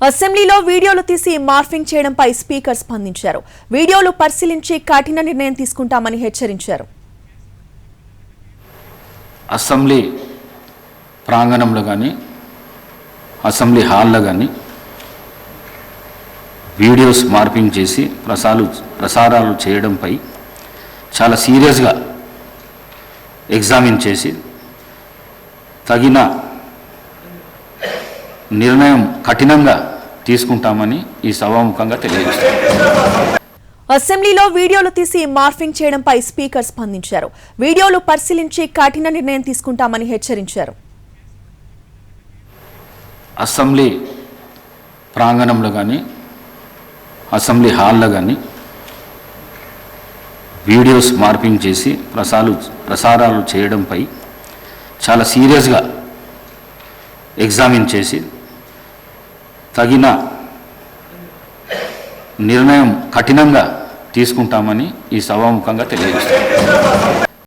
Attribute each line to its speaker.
Speaker 1: అసెంబ్లీలో వీడియోలు తీసి మార్ఫింగ్ చేయడంపై స్పీకర్ స్పందించారు. వీడియోలు పరిశీలించి కఠిన నిర్ణయం తీసుకుంటామని హెచ్చరించారు.
Speaker 2: అసెంబ్లీ ప్రాంగణంలో కానీ అసెంబ్లీ హాల్లో కానీ వీడియోస్ మార్పింగ్ చేసి ప్రసారాలు చేయడంపై చాలా సీరియస్గా ఎగ్జామిన్ చేసి తగిన నిర్ణయం కఠినంగా తీసుకుంటామని ఈ సభాముఖంగా తెలియజేస్తారు.
Speaker 1: అసెంబ్లీలో వీడియోలు తీసి మార్ఫింగ్ చేయడంపై స్పీకర్ స్పందించారు. వీడియోలు పరిశీలించి కఠిన నిర్ణయం తీసుకుంటామని హెచ్చరించారు.
Speaker 2: అసెంబ్లీ ప్రాంగణంలో కానీ అసెంబ్లీ హాల్లో కానీ వీడియోస్ మార్పింగ్ చేసి ప్రసారాలు చేయడంపై చాలా సీరియస్గా ఎగ్జామిన్ చేసి తగిన నిర్ణయం కఠినంగా తీసుకుంటామని ఈ సభాముఖంగా తెలియజేస్తారు.